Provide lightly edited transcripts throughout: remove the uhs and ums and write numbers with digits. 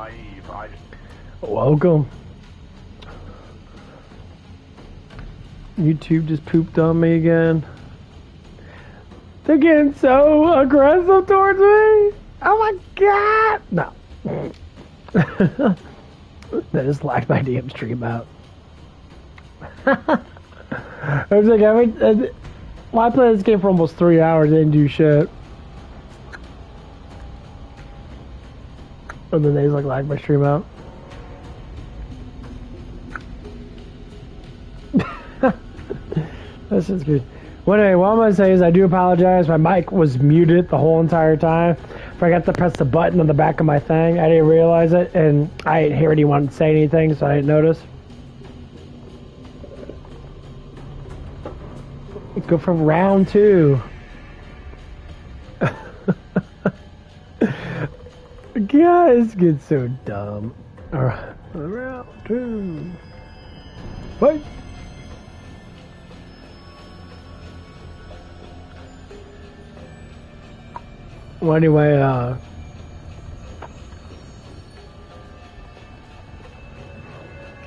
naive. I just... Welcome. YouTube just pooped on me again. They're getting so aggressive towards me. Oh my god! No. That just lagged my damn stream out. I was like, I played this game for almost 3 hours, didn't do shit. And then they just like lagged my stream out. This is good. Well, anyway, what I'm going to say is I do apologize. My mic was muted the whole entire time. I forgot to press the button on the back of my thing. I didn't realize it, and I didn't hear anyone say anything, so I didn't notice. Go for round 2. Guys, get so dumb. Alright, round 2. What? Well, anyway,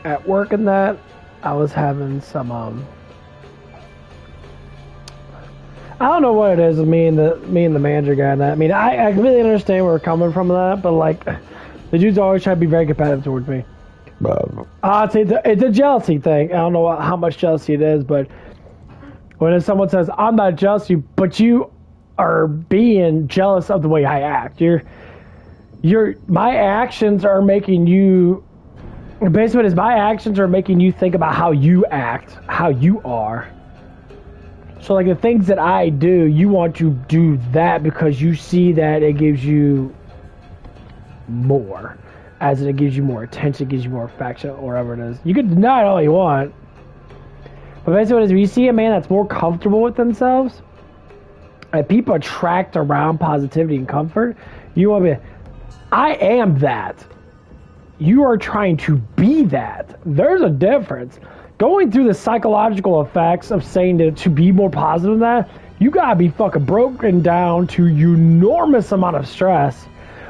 at work and that, I was having some, I don't know what it is with me and the manager guy and that. I mean, I completely understand where we're coming from that, but like, the dude's always trying to be very competitive towards me. It's a jealousy thing. I don't know how much jealousy it is, but when someone says, I'm not jealous of you, but you are being jealous of the way I act. My actions are making you, basically what it is, my actions are making you think about how you act, how you are. So like the things that I do, you want to do that because you see that it gives you more. As in it gives you more attention, it gives you more affection, or whatever it is. You can deny it all you want. But basically what it is, when you see a man that's more comfortable with themselves, and people attract around positivity and comfort, you want to be, I am that. You are trying to be that. There's a difference. Going through the psychological effects of saying to be more positive than that, you gotta be fucking broken down to enormous amount of stress.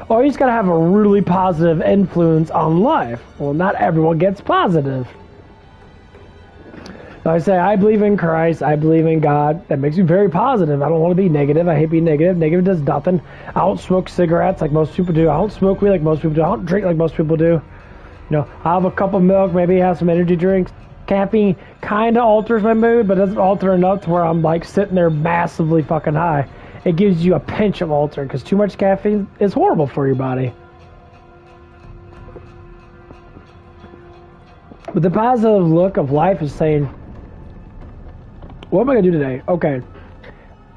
Or you just gotta have a really positive influence on life. Well, not everyone gets positive. Like I say, I believe in Christ, I believe in God. That makes me very positive. I don't want to be negative. I hate being negative. Negative does nothing. I don't smoke cigarettes like most people do. I don't smoke weed like most people do. I don't drink like most people do. You know, I'll have a cup of milk, maybe have some energy drinks. Caffeine kind of alters my mood, but doesn't alter enough to where I'm like sitting there massively fucking high. It gives you a pinch of alter, because too much caffeine is horrible for your body. But the positive look of life is saying, what am I going to do today? Okay,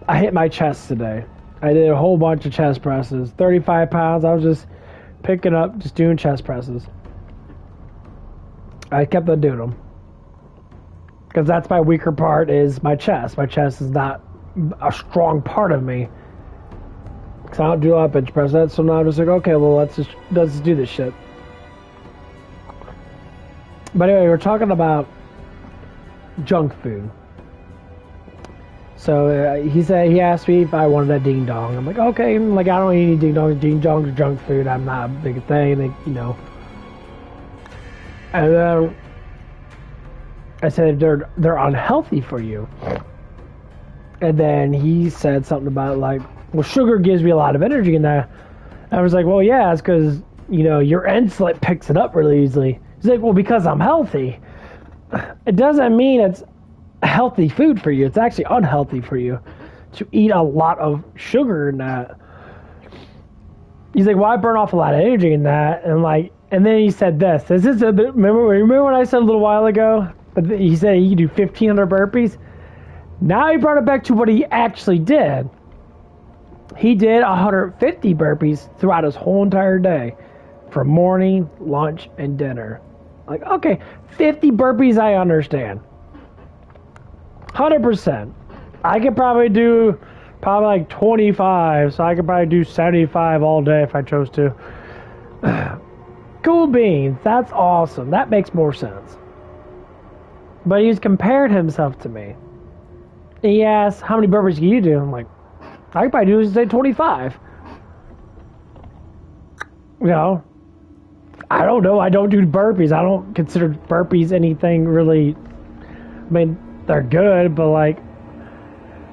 I hit my chest today. I did a whole bunch of chest presses. 35 pounds, I was just picking up, just doing chest presses. I kept on doing them. Because that's my weaker part, is my chest. My chest is not a strong part of me. Because I don't do a lot of bench press. So now I'm just like, okay, well, let's just do this shit. But anyway, we're talking about junk food. So he asked me if I wanted a ding dong. I'm like, okay, like I don't eat any ding dongs. Ding dongs are junk food. I'm not a big thing, you know. And then I said they're unhealthy for you. And then he said something about like, well, sugar gives me a lot of energy, and that. I was like, well, yeah, it's because you know your insulin picks it up really easily. He's like, well, because I'm healthy. It doesn't mean it's healthy food for you. It's actually unhealthy for you to eat a lot of sugar in that. He's like, well, I burn off a lot of energy in that, and like, and then he said this. Remember when I said a little while ago? He said he could do 1,500 burpees. Now he brought it back to what he actually did. He did 150 burpees throughout his whole entire day, for morning, lunch, and dinner. Like, okay, 50 burpees I understand. 100%. I could probably do like 25, so I could probably do 75 all day if I chose to. Cool beans. That's awesome. That makes more sense. But he's compared himself to me. He asked, how many burpees can you do? I'm like, I could probably do, say, 25. You know? I don't know. I don't do burpees. I don't consider burpees anything really. I mean, they're good, but like,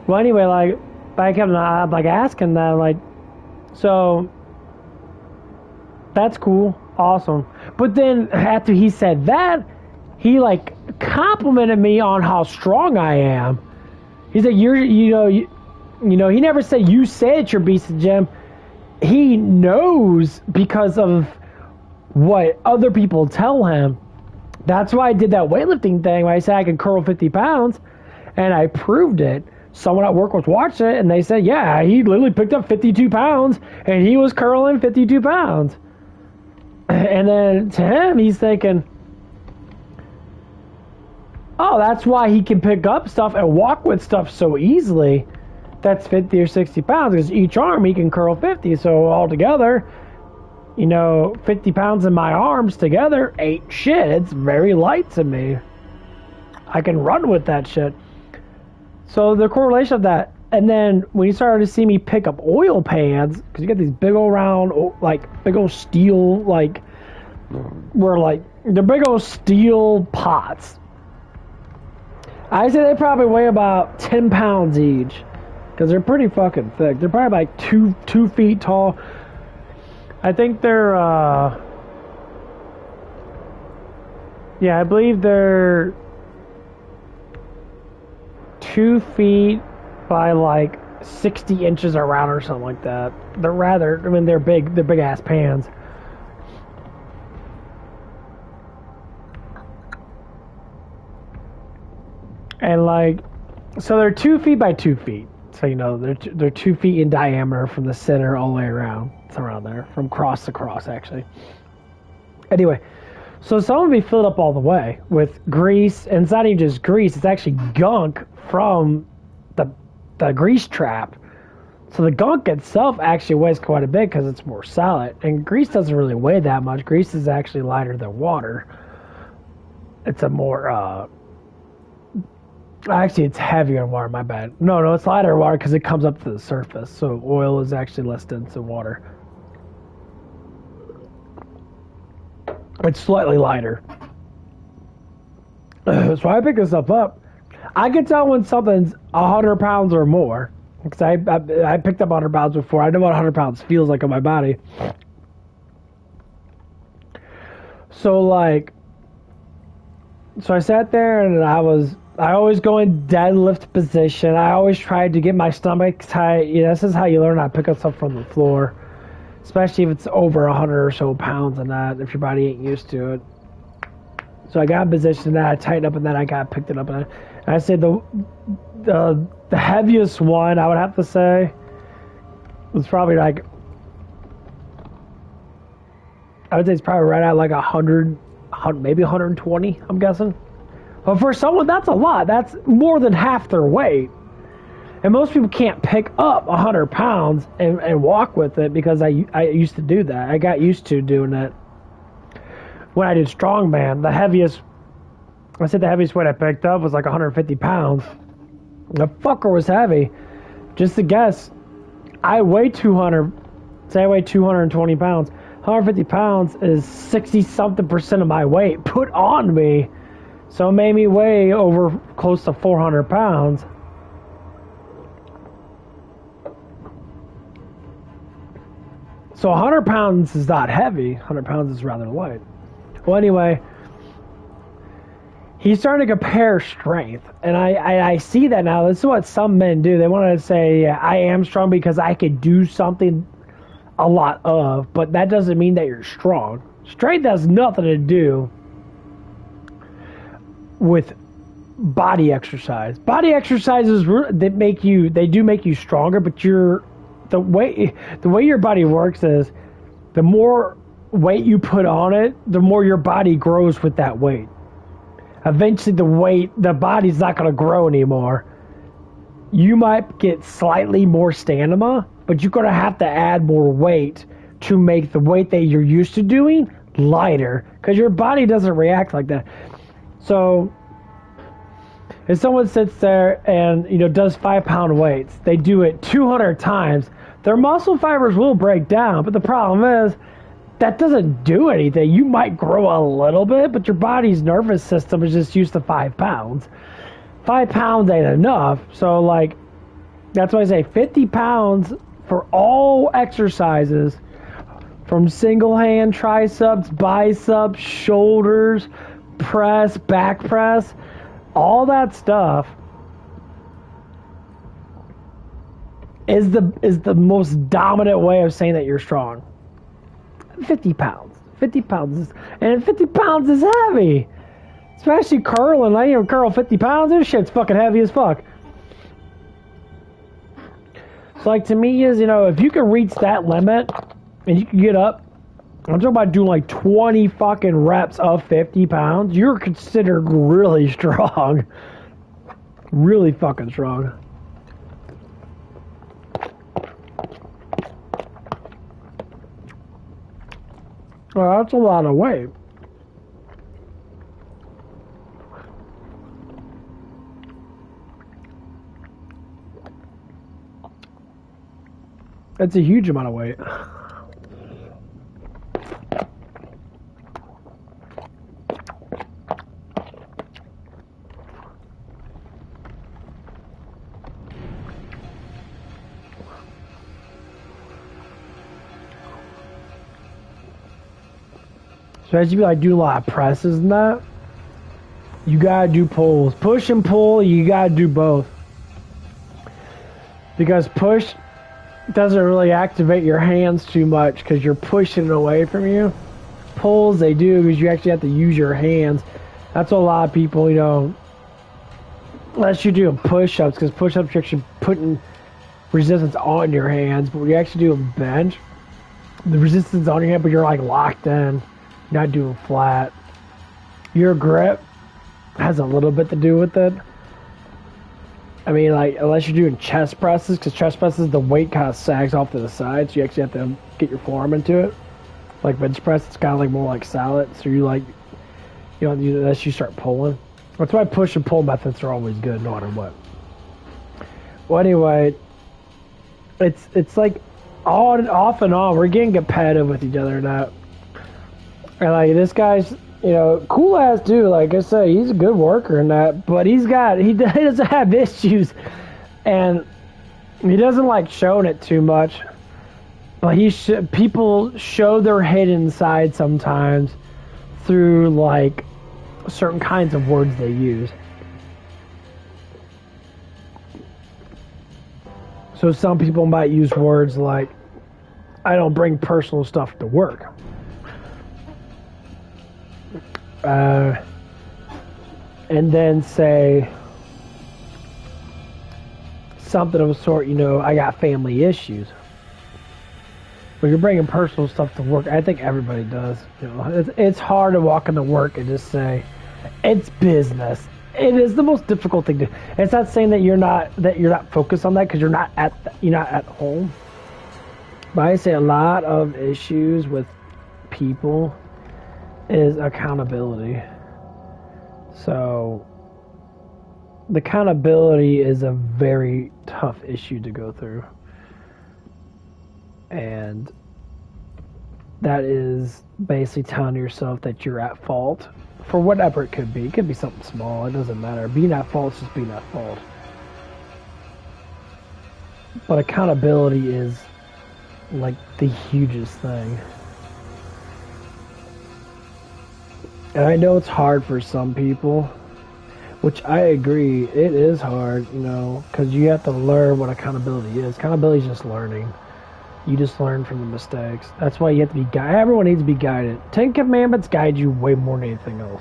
well, anyway, like, I kept like asking that, like, so that's cool, awesome. But then after he said that, he like complimented me on how strong I am. He said, you know, he never said you said you're beast of gym. He knows because of what other people tell him. That's why I did that weightlifting thing where I said I could curl 50 pounds, and I proved it. Someone at work was watching it, and they said, yeah, he literally picked up 52 pounds, and he was curling 52 pounds. And then to him, he's thinking, oh, that's why he can pick up stuff and walk with stuff so easily. That's 50 or 60 pounds, because each arm he can curl 50. So altogether, you know, 50 pounds in my arms together ain't shit. It's very light to me. I can run with that shit. So the correlation of that, and then when you started to see me pick up oil pans, because you get these big old round, like big old steel, like, where like, they're big old steel pots. I say they probably weigh about 10 pounds each, because they're pretty fucking thick. They're probably like two feet tall. I think they're, yeah, I believe they're 2 feet by like 60 inches around or something like that. They're rather, I mean, they're big ass pans. And like, so they're 2 feet by 2 feet. So, you know, they're 2 feet in diameter from the center all the way around. It's around there, from cross to cross, actually. Anyway, so some will be filled up all the way with grease, and it's not even just grease, it's actually gunk from the grease trap. So the gunk itself actually weighs quite a bit because it's more solid, and grease doesn't really weigh that much. Grease is actually lighter than water. It's a more, actually, it's heavier than water, my bad. No, it's lighter than water because it comes up to the surface. So oil is actually less dense than water. It's slightly lighter. So I pick this stuff up. I can tell when something's 100 pounds or more. Because I picked up 100 pounds before. I know what 100 pounds feels like on my body. So like, so I sat there and I always go in deadlift position. I always tried to get my stomach tight. You know, this is how you learn how to pick up stuff from the floor. Especially if it's over 100 or so pounds and that, if your body ain't used to it. So I got in position, and then I tightened up, and then I picked it up. And I said the heaviest one, I would have to say, was probably like, I would say it's probably right at like 100, maybe 120, I'm guessing. But for someone, that's a lot. That's more than half their weight. And most people can't pick up 100 pounds and walk with it, because I used to do that. I got used to doing it when I did strongman. The heaviest weight I picked up was like 150 pounds. The fucker was heavy. Just to guess, I weigh 200, say I weigh 220 pounds. 150 pounds is 60-something% of my weight put on me. So it made me weigh over close to 400 pounds. So 100 pounds is not heavy. 100 pounds is rather light. Well, anyway, he's starting to compare strength. And I see that now. This is what some men do. They want to say, yeah, I am strong because I could do something a lot of. But that doesn't mean that you're strong. Strength has nothing to do with body exercise. Body exercises, they do make you stronger, but the way your body works is, the more weight you put on it, the more your body grows with that weight. Eventually the body's not going to grow anymore. You might get slightly more stamina, but you're going to have to add more weight to make the weight that you're used to doing lighter, because your body doesn't react like that. So if someone sits there and, you know, does 5-pound weights, they do it 200 times, their muscle fibers will break down. But the problem is, that doesn't do anything. You might grow a little bit, but your body's nervous system is just used to 5 pounds. 5 pounds ain't enough. So, like, that's why I say 50 pounds for all exercises, from single hand triceps, biceps, shoulders, press, back press, all that stuff is the most dominant way of saying that you're strong. 50 pounds. 50 pounds is, and 50 pounds is heavy. Especially curling. I even curl 50 pounds. This shit's fucking heavy as fuck. So, like, to me is, you know, if you can reach that limit and you can get up, I'm talking about doing like 20 fucking reps of 50 pounds, you're considered really strong. Really fucking strong. Well, that's a lot of weight. That's a huge amount of weight. So as you be like doing a lot of presses and that, you gotta do pulls. Push and pull, you gotta do both. Because push doesn't really activate your hands too much because you're pushing it away from you. Pulls, they do, because you actually have to use your hands. That's what a lot of people, you know, unless you're doing push-ups, because push-ups you're actually putting resistance on your hands, but when you actually do a bench, the resistance is on your hand, but you're like locked in. You're not doing flat. Your grip has a little bit to do with it. I mean, like, unless you're doing chest presses, because chest presses, the weight kind of sags off to the side, so you actually have to get your forearm into it. Like bench press, it's kind of like more like salad, so you like, you don't do unless you start pulling. That's why push and pull methods are always good, no matter what. Well, anyway, it's like off and on. We're getting competitive with each other now. And like this guy's, you know, cool ass dude. Like I say, he's a good worker and that, but he doesn't have issues, and he doesn't like showing it too much. But people show their hidden side sometimes through like certain kinds of words they use. So some people might use words like, "I don't bring personal stuff to work." And then say something of a sort, you know, "I got family issues." But you're bringing personal stuff to work. I think everybody does. You know, it's hard to walk into work and just say, "It's business." It is the most difficult thing to. It's not saying that you're not focused on that because you're not at home. But I say a lot of issues with people is accountability. So the accountability is a very tough issue to go through. And that is basically telling yourself that you're at fault for whatever it could be. It could be something small, it doesn't matter. Being at fault is just being at fault. But accountability is like the hugest thing. And I know it's hard for some people, which I agree, it is hard, you know, because you have to learn what accountability is. Accountability is just learning. You just learn from the mistakes. That's why you have to be guided. Everyone needs to be guided. 10 Commandments guide you way more than anything else.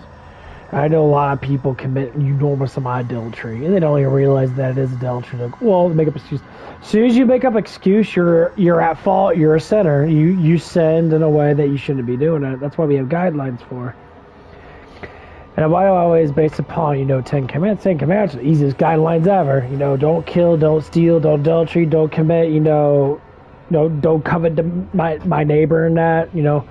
I know a lot of people commit enormous amount of adultery, and they don't even realize that it is adultery. Like, well, make up excuse. As soon as you make up excuse, you're at fault. You're a sinner. You sinned in a way that you shouldn't be doing it. That's what we have guidelines for. And why I always based upon, you know, 10 Commandments. 10 Commandments are the easiest guidelines ever. You know, don't kill, don't steal, don't adultery, don't commit, you know, don't covet my neighbor and that, you know.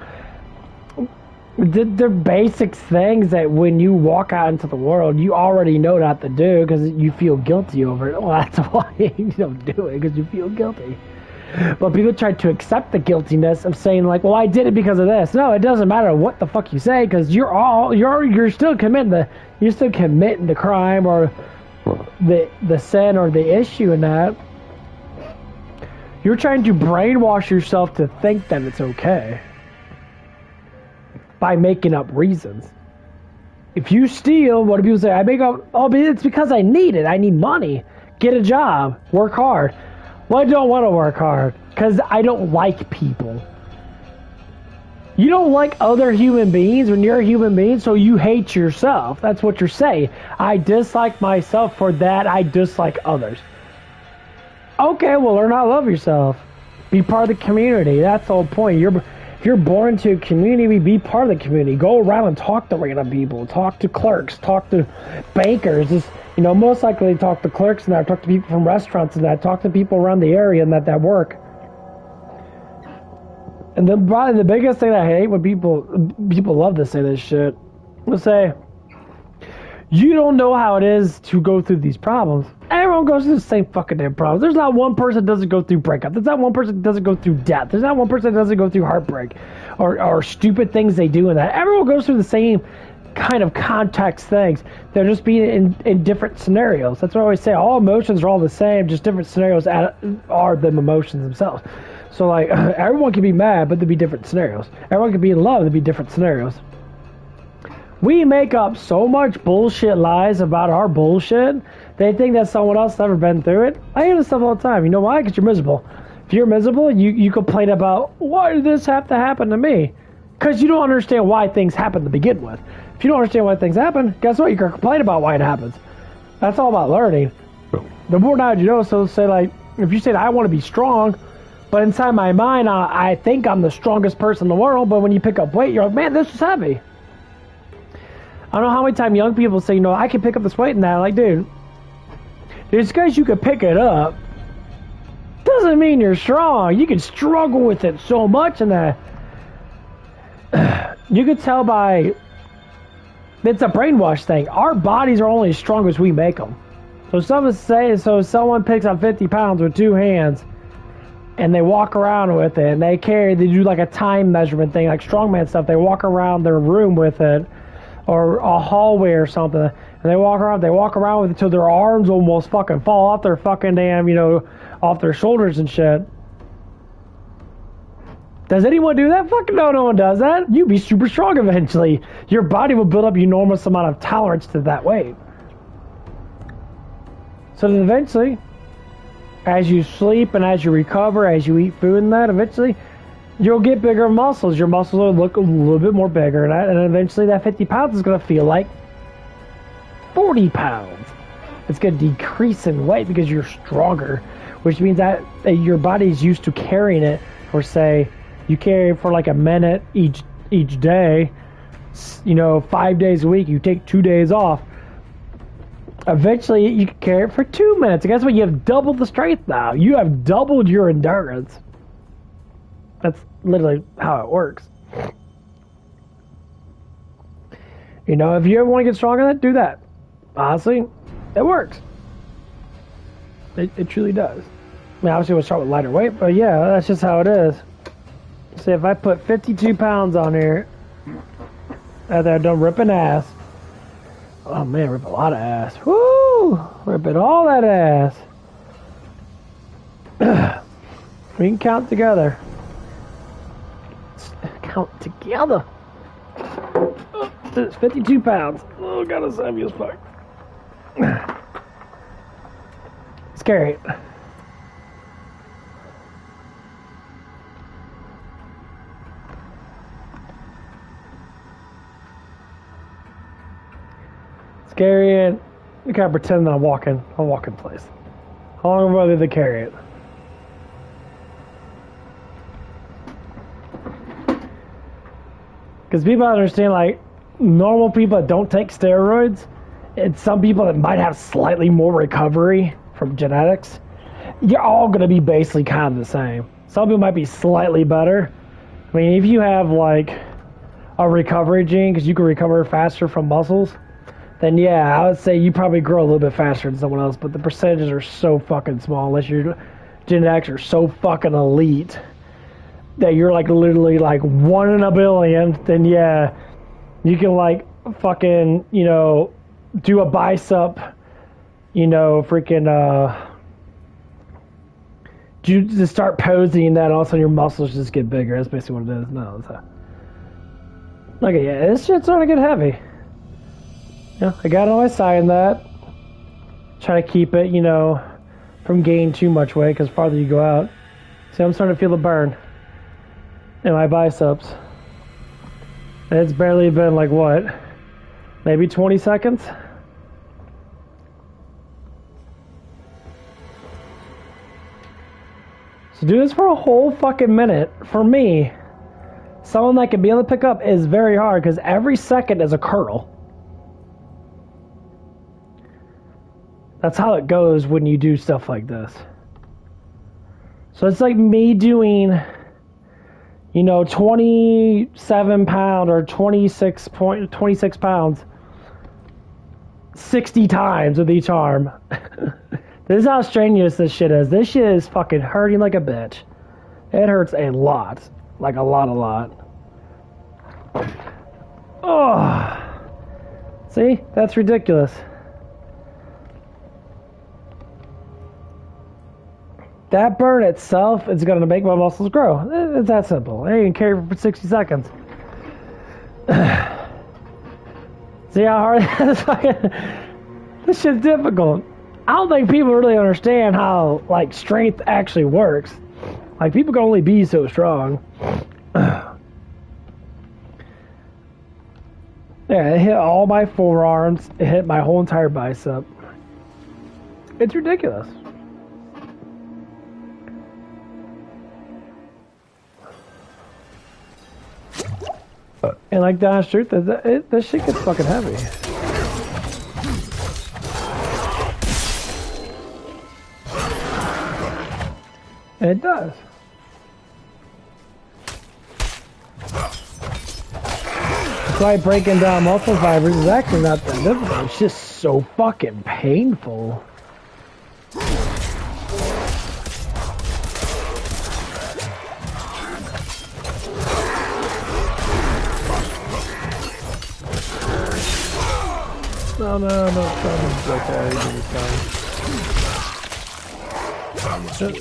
They're basic things that when you walk out into the world, you already know not to do because you feel guilty over it. Well, that's why you don't do it, because you feel guilty. But people try to accept the guiltiness of saying like, well, I did it because of this. No, it doesn't matter what the fuck you say, because you're still committing the crime or the sin or the issue in that. You're trying to brainwash yourself to think that it's okay by making up reasons. If you steal, what do people say? I make up, oh, but it's because I need it. I need money. Get a job. Work hard. Well, I don't want to work hard because I don't like people. You don't like other human beings when you're a human being, so you hate yourself. That's what you're saying. I dislike myself for that. I dislike others. Okay, well, learn how to love yourself. Be part of the community. That's the whole point. You're born into a community, be part of the community. Go around and talk to random people. Talk to clerks. Talk to bankers. Just, most likely talk to clerks and that. Talk to people from restaurants and that. Talk to people around the area and that work. And then probably the biggest thing I hate when people love to say this shit. They'll say, you don't know how it is to go through these problems. Everyone goes through the same fucking damn problems. There's not one person that doesn't go through breakup. There's not one person that doesn't go through death. There's not one person that doesn't go through heartbreak or stupid things they do in that. Everyone goes through the same kind of context things. They're just being in different scenarios. That's what I always say. All emotions are all the same, just different scenarios are the emotions themselves. So, like, everyone can be mad, but there'll be different scenarios. Everyone can be in love, there'll be different scenarios. We make up so much bullshit lies about our bullshit. They think that someone else never been through it. I hear this stuff all the time. You know why? Because you're miserable. If you're miserable, you complain about, why did this have to happen to me? Because you don't understand why things happen to begin with. If you don't understand why things happen, guess what? You can complain about why it happens. That's all about learning. The more knowledge you know, so say like, if you say, I want to be strong, but inside my mind, I think I'm the strongest person in the world, but when you pick up weight, you're like, man, this is heavy. I don't know how many times young people say, I can pick up this weight and that. Like, dude, just because you can pick it up doesn't mean you're strong. You can struggle with it so much and that. You could tell by, it's a brainwash thing. Our bodies are only as strong as we make them. So someone picks up 50 pounds with two hands and they walk around with it and they do like a time measurement thing, like strongman stuff. They walk around their room with it, or a hallway or something, and they walk around with it till their arms almost fucking fall off their fucking damn, off their shoulders and shit. Does anyone do that? Fucking no one does that. You'd be super strong eventually. Your body will build up an enormous amount of tolerance to that weight. So then eventually, as you sleep and as you recover, as you eat food and that, eventually, you'll get bigger muscles. Your muscles will look a little bit more bigger, and eventually that 50 pounds is going to feel like 40 pounds. It's going to decrease in weight because you're stronger, which means that your body's used to carrying it for, say, you carry it for like a minute each day, 5 days a week. You take 2 days off. Eventually, you can carry it for 2 minutes. And guess what? You have doubled the strength now. You have doubled your endurance. That's literally how it works. If you ever want to get stronger than that, do that. Honestly, it works. It truly does. I mean, obviously we'll start with lighter weight, but yeah, that's just how it is. See, if I put 52 pounds on here, after I'm done ripping ass. Oh man, rip a lot of ass. Woo! Ripping all that ass. We can count together. Count together. Oh, it's 52 pounds. Oh, God, it's heavy as fuck. Let's carry it. Let's carry it. You gotta pretend that I'm walking place. How long will they carry it? Because people understand, like, normal people that don't take steroids, and some people that might have slightly more recovery from genetics, you're all going to be basically kind of the same. Some people might be slightly better. I mean, if you have, like, a recovery gene, because you can recover faster from muscles, then yeah, I would say you probably grow a little bit faster than someone else, but the percentages are so fucking small unless you're genetics are so fucking elite that you're like literally like 1 in a billion, then yeah, you can like fucking, you know, do a bicep, you know, freaking you just start posing that, all of a sudden your muscles just get bigger. That's basically what it is. No, it's okay, yeah, this shit's starting to get heavy. Yeah, I got on my side in that. Try to keep it, you know, from gaining too much weight, because farther you go out. See, I'm starting to feel the burn in my biceps. And it's barely been like what? Maybe 20 seconds? So do this for a whole fucking minute. For me, someone that can be able to pick up is very hard, because every second is a curl. That's how it goes when you do stuff like this. So it's like me doing, you know, 27 pound or 26 pounds 60 times with each arm. This is how strenuous this shit is. This shit is fucking hurting like a bitch. It hurts a lot. Like a lot. Oh. See? That's ridiculous. That burn itself is going to make my muscles grow. It's that simple. I ain't even care for 60 seconds. See how hard that is? Fucking, this shit's difficult. I don't think people really understand how, like, strength actually works. Like, people can only be so strong. Yeah, it hit all my forearms. It hit my whole entire bicep. It's ridiculous. And like the honest truth, this shit gets fucking heavy. And it does. That's why breaking down muscle fibers is actually not that difficult. It's just so fucking painful. No, it's okay.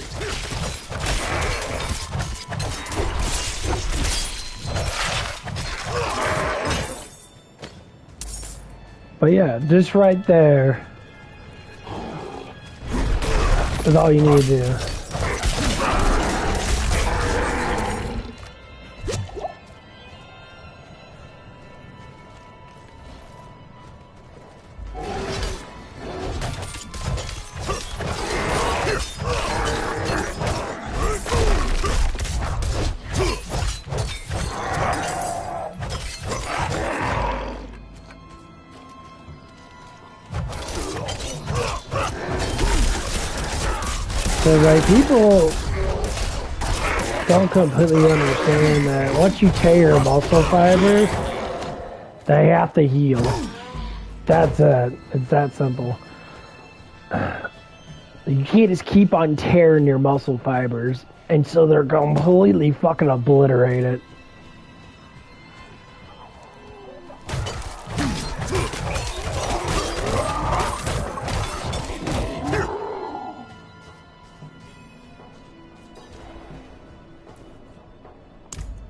But yeah, just right there is all you need to do. So like people don't completely understand that once you tear your muscle fibers, they have to heal. That's it. It's that simple. You can't just keep on tearing your muscle fibers, and so they're completely fucking obliterated.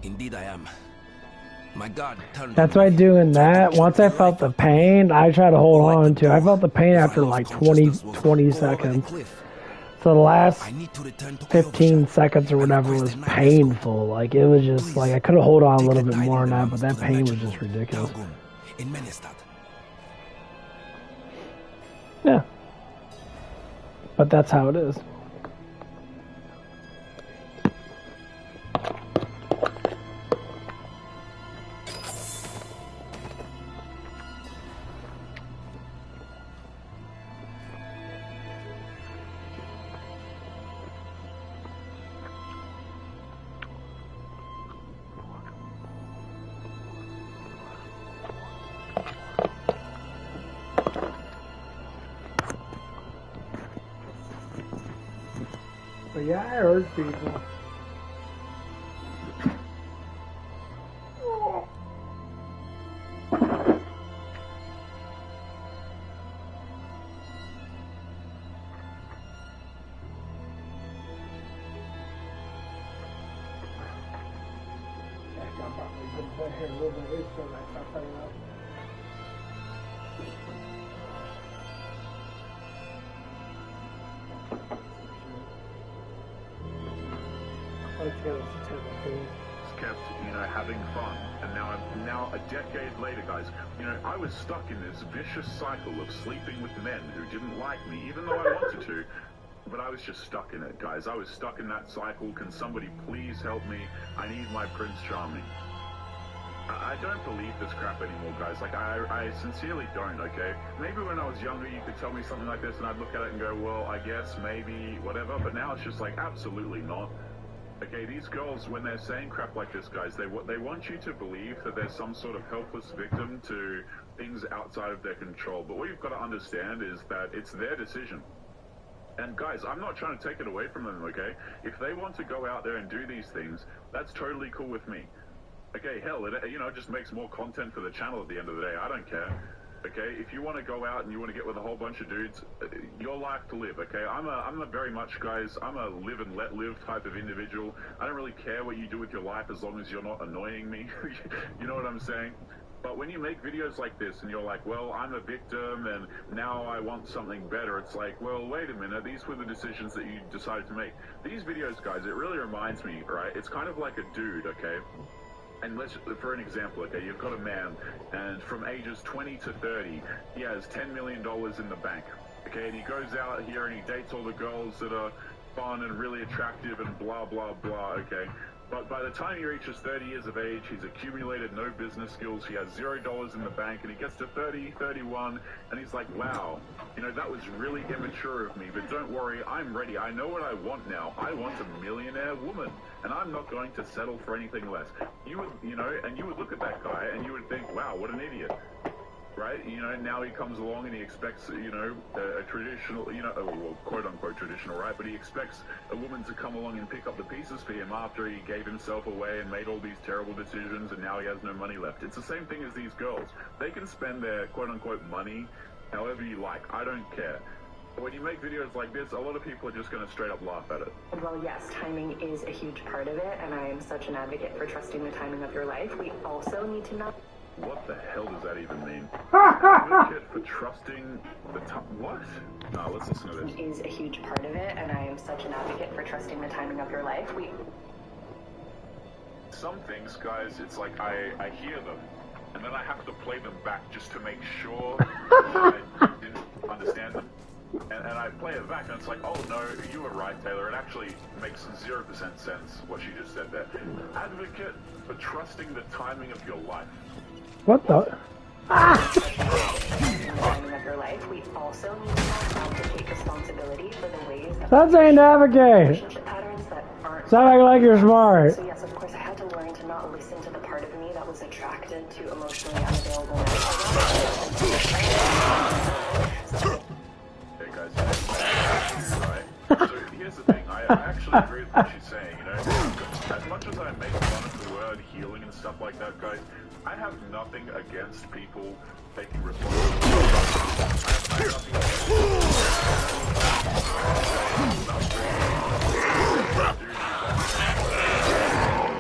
Indeed I am. My God turned. That's why doing that, once I felt the pain, I try to hold on to it. I felt the pain after like 20 seconds. So the last 15 seconds or whatever was painful. Like, it was just, like, I could have held on a little bit more on that, but that pain was just ridiculous. Yeah. But that's how it is. Yeah, I heard people. Kept, having fun, and now a decade later, guys, I was stuck in this vicious cycle of sleeping with men who didn't like me, even though I wanted to. But I was just stuck in it, guys. I was stuck in that cycle. Can somebody please help me? I need my Prince Charming. I don't believe this crap anymore, guys. Like, I sincerely don't, okay? Maybe when I was younger, you could tell me something like this, and I'd look at it and go, well, I guess, maybe, whatever. But now it's just like, absolutely not. Okay, these girls, when they're saying crap like this, guys, they want you to believe that there's some sort of helpless victim to things outside of their control. But what you've got to understand is that it's their decision. And guys, I'm not trying to take it away from them, okay? If they want to go out there and do these things, that's totally cool with me. Okay, hell, it just makes more content for the channel at the end of the day. I don't care. Okay, if you want to go out and you want to get with a whole bunch of dudes, your life to live, okay? I'm a very much, guys, I'm a live and let live type of individual. I don't really care what you do with your life as long as you're not annoying me. You know what I'm saying? But when you make videos like this and you're like, well, I'm a victim and now I want something better, it's like, well, wait a minute, these were the decisions that you decided to make. These videos, guys, it really reminds me, right? It's kind of like a dude, okay? And for an example, okay, you've got a man, and from ages 20 to 30, he has $10 million in the bank, okay, and he goes out here and he dates all the girls that are fun and really attractive and blah, blah, blah, okay? But by the time he reaches 30 years of age, he's accumulated no business skills, he has $0 in the bank, and he gets to 30, 31, and he's like, wow, that was really immature of me, but don't worry, I'm ready. I know what I want now. I want a millionaire woman, and I'm not going to settle for anything less. You would look at that guy, and you would think, wow, what an idiot. Right? Now he comes along and he expects, a traditional, well, quote-unquote traditional, right? But he expects a woman to come along and pick up the pieces for him after he gave himself away and made all these terrible decisions and now he has no money left. It's the same thing as these girls. They can spend their quote-unquote money however you like. I don't care. But when you make videos like this, a lot of people are just going to straight up laugh at it. Well, yes, timing is a huge part of it, and I am such an advocate for trusting the timing of your life. We also need to know... What the hell does that even mean? Advocate for trusting the what? No, let's listen to this. Is a huge part of it, and I am such an advocate for trusting the timing of your life. Some things, guys, it's like I hear them, and then I have to play them back just to make sure I didn't understand them. And I play it back, and it's like, oh no, you were right, Taylor. It actually makes 0% sense what she just said there. Advocate for trusting the timing of your life. What the? We also need to know how to take responsibility for the ways that That's ain't navigate. relationship patterns that aren't. Stop acting like you're smart. So yes, of course, I had to learn to not listen to the part of me that was attracted to emotionally unavailable men. Hey guys, right? So here's the thing. I actually agree with what she's saying. As much as I make fun of the word healing and stuff like that, guys, I have nothing against people taking responsibility.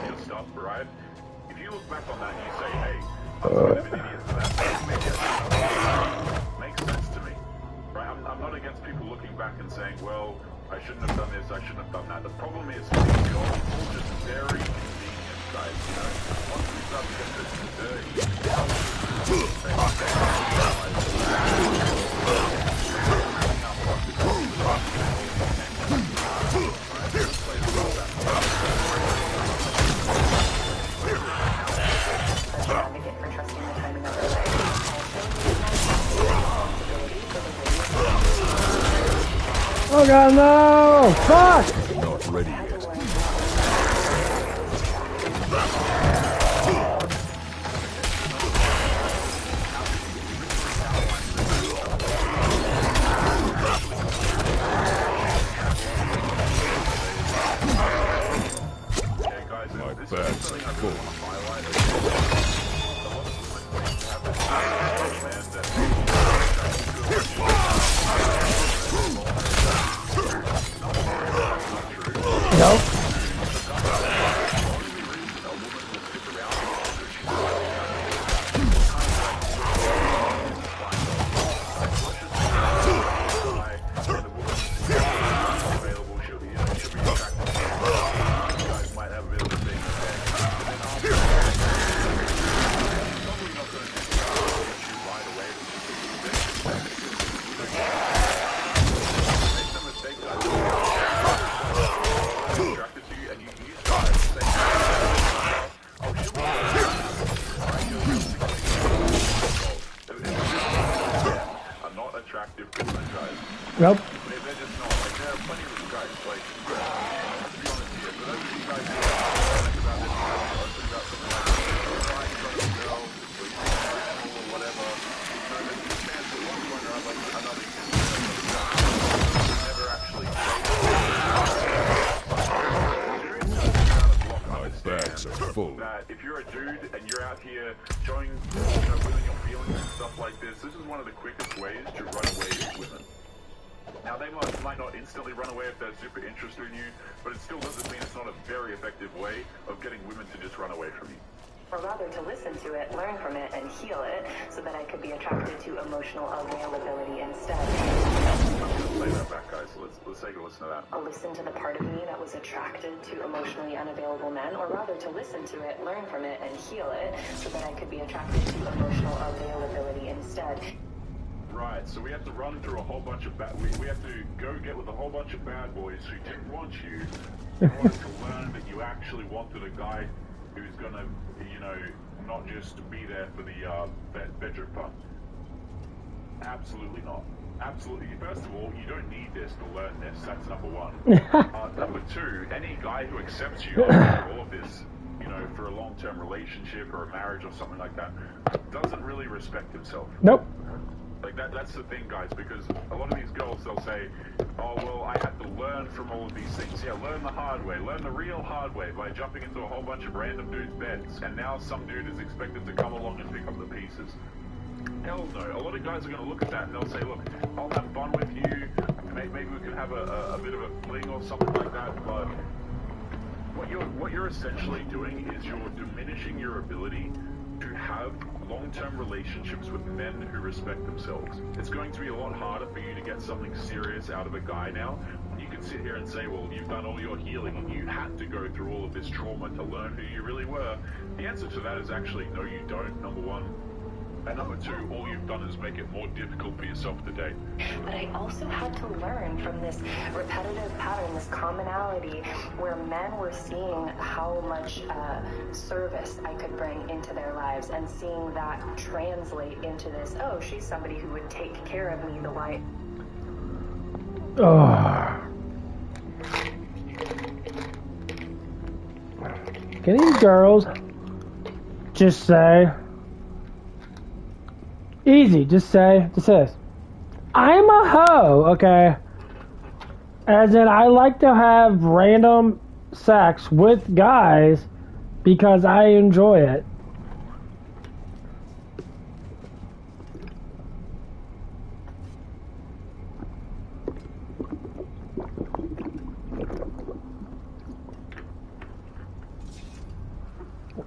Your stuff, right? If you look back on that and you say, hey, I'm kind of an idiot for that, makes sense to me. Right? I'm not against people looking back and saying, well, I shouldn't have done this, I shouldn't have done that. The problem is, it's all just very convenient, guys, Once we start to get this dirty, Oh god, no! Fuck! Not ready yet. Nope. They're just not. Like, there are plenty of guys, like, to be honest here, but those of you guys who are honest about this, about something like crying in front of a girl, or you think it's original or whatever, so there's a chance that one point or another you never actually bags are full. that if you're a dude and you're out here showing, you know, women your feelings and stuff like this is one of the quickest ways to run away with women. Now, they might not instantly run away if they're super interested in you, but it still doesn't mean it's not a very effective way of getting women to just run away from you. Or rather, to listen to it, learn from it, and heal it, so that I could be attracted to emotional availability instead. Play that back, guys. Let's take a listen to that. I'll listen to the part of me that was attracted to emotionally unavailable men, or rather to listen to it, learn from it, and heal it, so that I could be attracted to emotional availability instead. Right, so we have to run through a whole bunch of we have to go get with a whole bunch of bad boys who didn't want you in order to learn that you actually wanted a guy who's gonna, you know, not just be there for the bedroom fun. Absolutely not. Absolutely. First of all, you don't need this to learn this. That's number one. Number two, any guy who accepts you after all of this, you know, for a long-term relationship or a marriage or something like that, doesn't really respect himself. Nope. Like, that's the thing, guys, because a lot of these girls, they'll say, oh, well, I had to learn from all of these things. Yeah, learn the hard way. Learn the real hard way by jumping into a whole bunch of random dudes' beds. And now some dude is expected to come along and pick up the pieces. Hell no. A lot of guys are going to look at that and they'll say, look, I'll have fun with you. Maybe we can have a bit of a fling or something like that. But what you're essentially doing is you're diminishing your ability to have long-term relationships with men who respect themselves. It's going to be a lot harder for you to get something serious out of a guy now. You can sit here and say, well, you've done all your healing and you had to go through all of this trauma to learn who you really were. The answer to that is actually no, you don't, number one. And number two, all you've done is make it more difficult for yourself to date. But I also had to learn from this repetitive pattern, this commonality, where men were seeing how much service I could bring into their lives and seeing that translate into this, oh, she's somebody who would take care of me the way. Oh. Can these girls just say... Easy, just say this. I'm a hoe, okay? As in, I like to have random sex with guys because I enjoy it.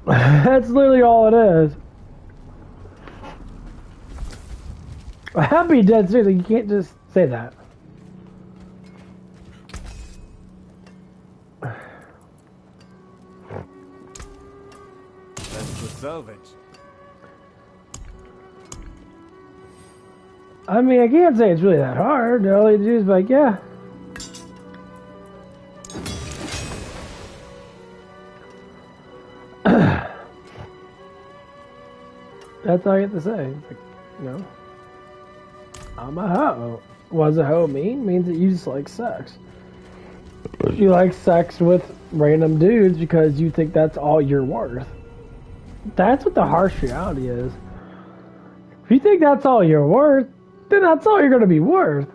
That's literally all it is. I'd be dead serious. You can't just say that. That's the salvage. I mean, I can't say it's really that hard. All you do is like, yeah. That's all you have to say. It's like, you know. I'm a hoe. What does a hoe mean? It means that you just like sex. You like sex with random dudes because you think that's all you're worth. That's what the harsh reality is. If you think that's all you're worth, then that's all you're going to be worth.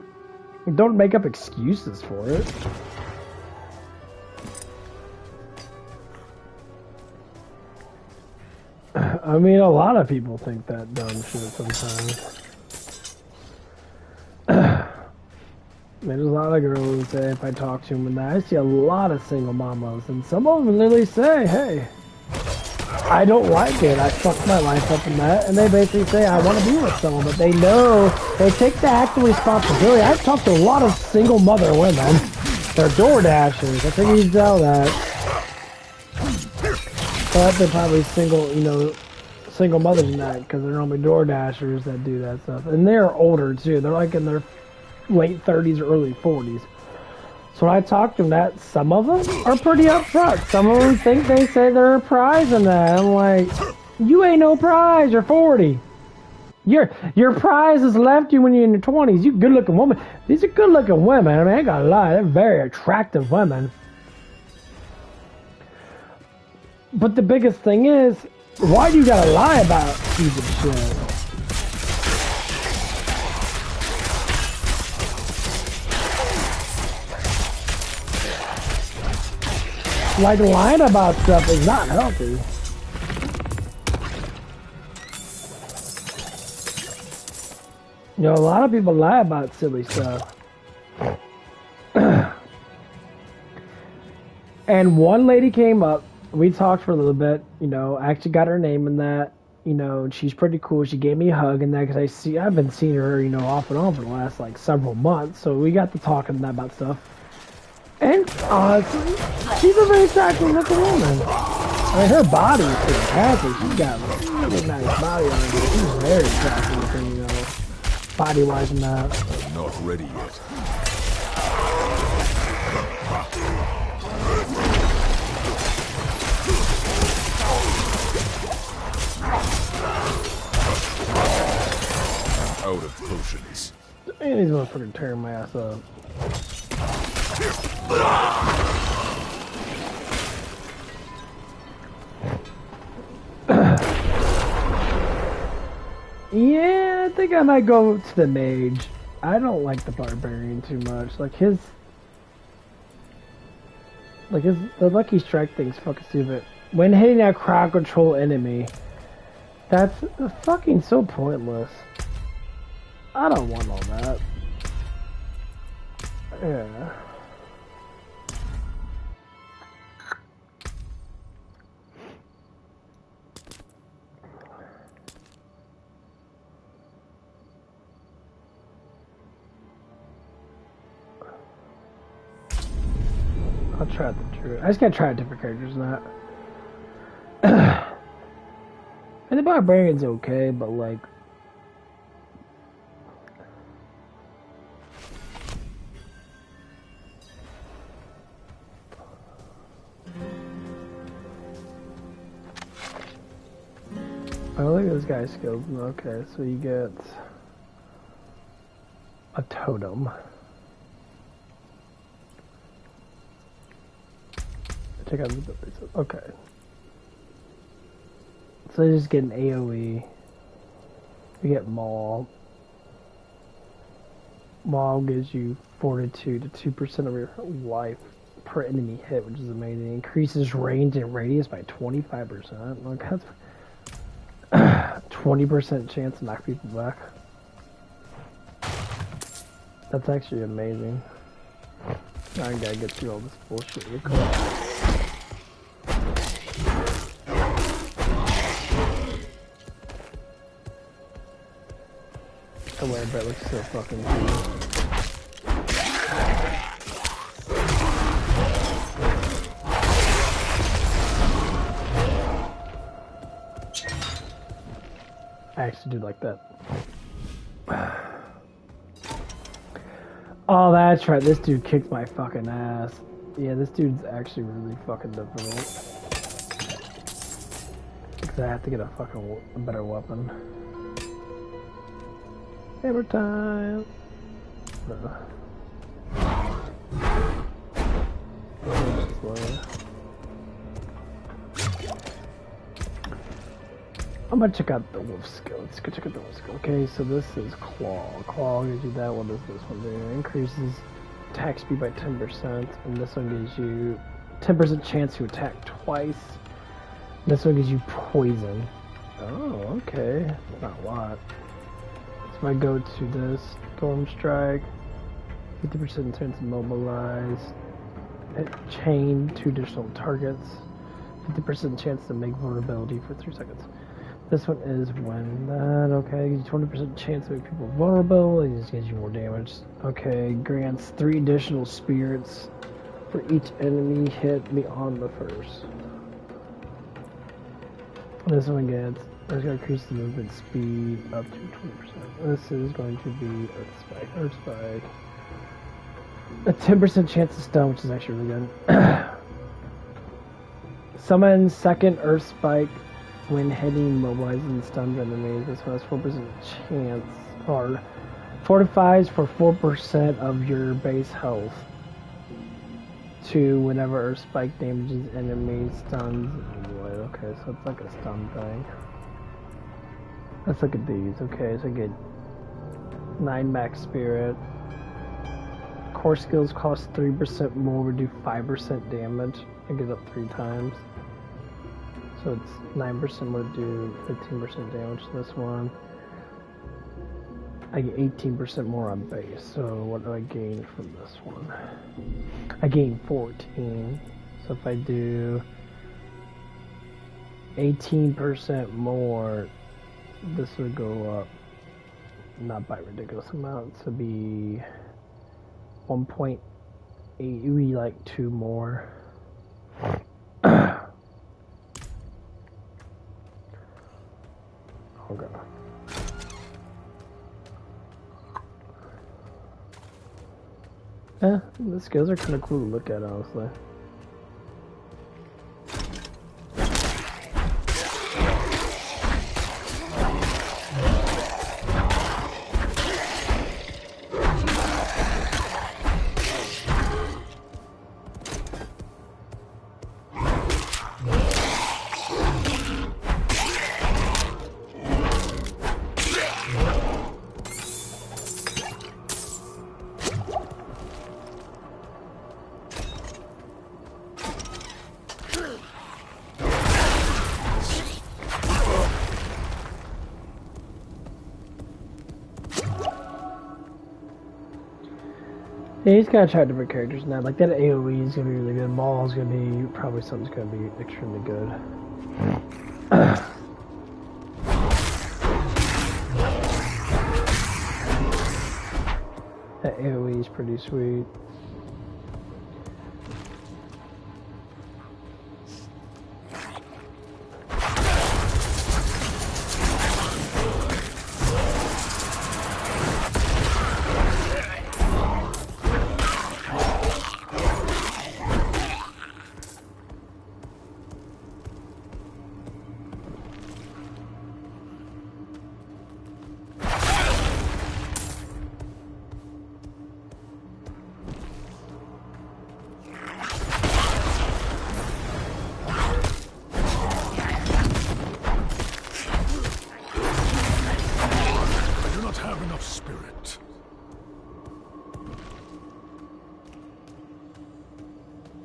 Don't make up excuses for it. I mean, a lot of people think that dumb shit sometimes. There's a lot of girls who say if I talk to them and that, I see a lot of single mamas, and some of them literally say, hey, I don't like it, I fucked my life up in that, and they basically say I want to be with someone, but they know, they take the actual responsibility. I've talked to a lot of single mother women. They're door dashers. I think you can tell that. But they're probably single, you know, single mothers in that, because they're normally door dashers that do that stuff. And they're older too. They're like in their late 30s or early 40s. So when I talk to them, that some of them are pretty upfront. Some of them think they say they're a prize in that. I'm like, you ain't no prize. You're 40. You Your prize has left you when you're in your 20s. You good looking woman. These are good looking women. I mean, I ain't gonna lie, they're very attractive women. But the biggest thing is, why do you gotta lie about stupid shit? Like, lying about stuff is not healthy. You know, a lot of people lie about silly stuff. And one lady came up, we talked for a little bit, you know, I actually got her name in that, you know, and she's pretty cool. She gave me a hug and that, because I've been seeing her, you know, off and on for the last, like, several months, so we got to talking about stuff. And honestly, she's a very attractive looking woman. I mean, her body is fantastic. She's got a really nice body on her. She's very attractive looking, you know, body-wise and that. I'm not ready yet. Out of potions. And he's gonna fucking tear my ass up. Yeah, I think I might go to the mage. I don't like the barbarian too much. The lucky strike thing's fucking stupid. When hitting a crowd control enemy, that's fucking so pointless. I don't want all that. Yeah. I'll try the druid. I just gotta try different characters in that. And the barbarian's okay, but like, I look at this guy's skills. Okay, so you get a totem. Check out the abilities. Okay. So you just get an AoE. You get Maul. Maul gives you fortitude to 2% of your life per enemy hit, which is amazing. Increases range and radius by 25%. Look, that's 20% chance to knock people back. That's actually amazing. I gotta get through all this bullshit real quick. The way that looks so fucking cool. I actually do like that. Oh, that's right. This dude kicked my fucking ass. Yeah, this dude's actually really fucking difficult. Because I have to get a better weapon. Hammer time. I'm gonna check out the wolf skill. Let's go check out the wolf skill. Okay, so this is claw. Claw gives you that. What does this one do? Increases attack speed by 10%, and this one gives you 10% chance to attack twice. This one gives you poison. Oh, okay. Not a lot. So I go to this Storm Strike, 50% chance to mobilize, chain 2 additional targets, 50% chance to make vulnerability for 3 seconds. This one is when that, okay, gives you 20% chance to make people vulnerable, it just gives you more damage. Okay, grants 3 additional spirits for each enemy hit beyond the first. This one gets, it's going to increase the movement speed up to 20%. This is going to be Earth Spike. A 10% chance to stun, which is actually really good. Summon second Earth Spike When hitting mobilizes and stuns enemies, this has 4% chance, or fortifies for 4% of your base health. 2 whenever Earth Spike damages enemies, stuns. Oh boy, okay, so it's like a stun thing. Let's look at these. Okay, so I get 9 max spirit. Core skills cost 3% more, we do 5% damage. I get up 3 times. So it's 9% more to do 15% damage to this one. I get 18% more on base. So what do I gain from this one? I gain 14. So if I do 18% more, this would go up, not by ridiculous amounts, it'd be 1.8, it would be like 2 more. Okay. Yeah, the skills are kind of cool to look at, honestly. Yeah, he's gotta try different characters now. Like that AoE is gonna be really good. Maul is gonna be probably something's gonna be extremely good. That AoE is pretty sweet.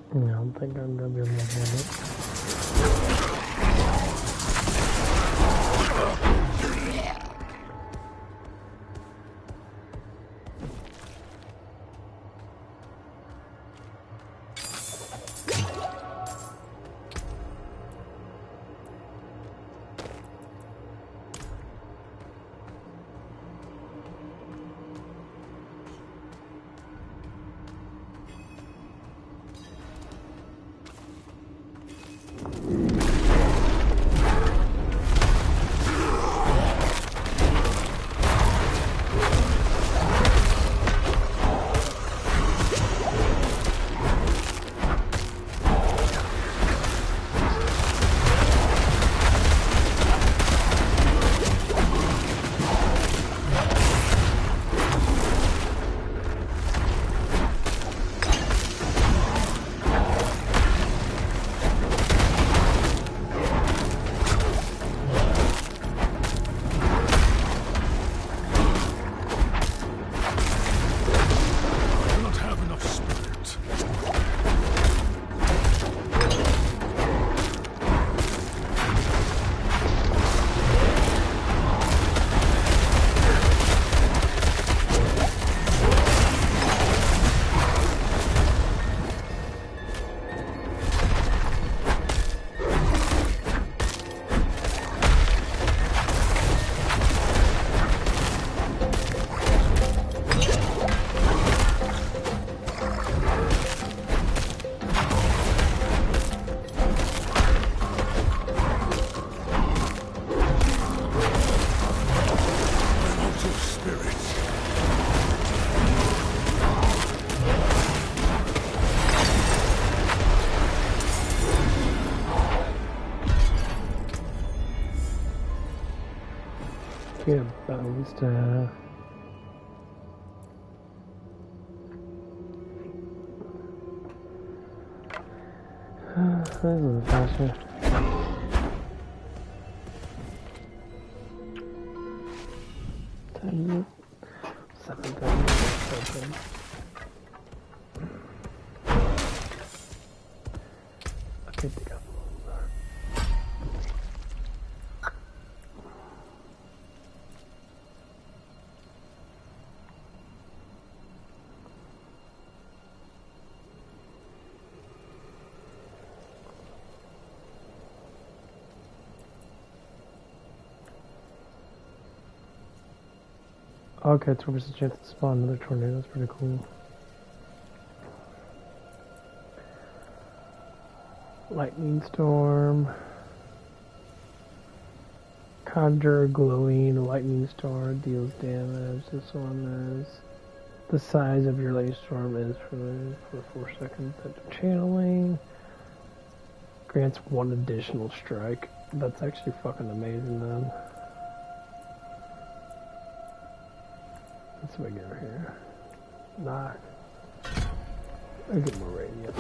I don't think I'm gonna be able to handle it. Get a bone staff. That's a little faster. Okay, pick up. Okay, 2% chance to spawn another tornado. That's pretty cool. Lightning storm. Conjure glowing lightning storm deals damage. This one is the size of your lightning storm is for 4 seconds. After channeling grants 1 additional strike. That's actually fucking amazing, then. Let's see what I get over here. Nah. I'll get more radius.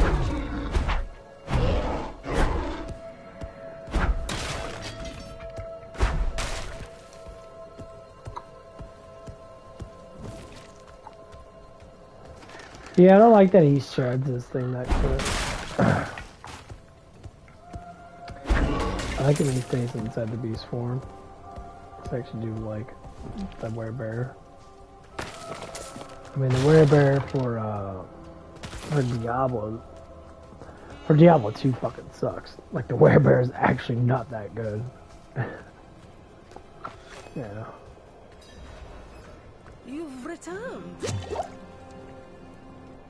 Yeah, I don't like that he shards this thing that quick. I like it when he stays inside the beast form. Let's actually do like the werebear. I mean, the werebear for Diablo. For Diablo 2 fucking sucks. Like, the werebear is actually not that good. Yeah. You've returned.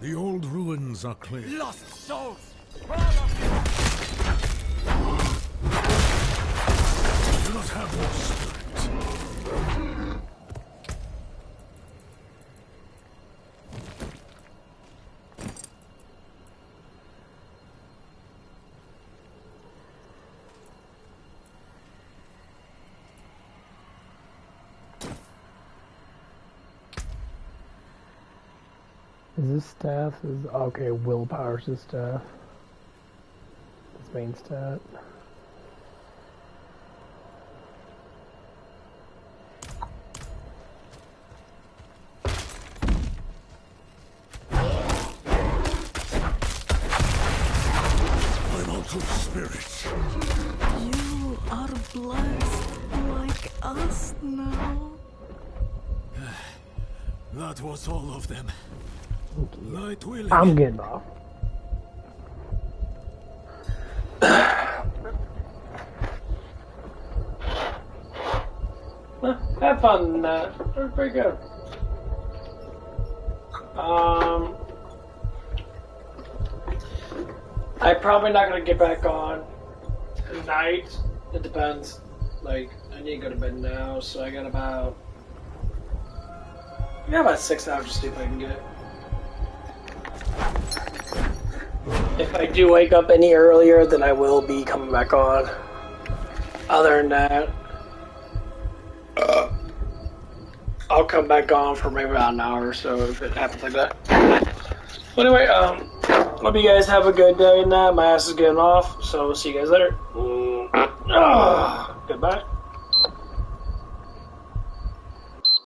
The old ruins are clear. Lost souls. Do not have your spirit. Is this staff? Okay, willpower's his staff. His main stat. Primal spirit. You are blessed like us now. That was all of them. Light willing. I'm getting off. Have fun in that. That was pretty good. I'm probably not gonna get back on tonight. It depends. Like, I need to go to bed now, so I got about 6 hours to sleep I can get. If I do wake up any earlier, then I will be coming back on. Other than that, I'll come back on for maybe about an hour or so if it happens like that. But anyway, hope you guys have a good day and that. My ass is getting off, so we'll see you guys later. Goodbye.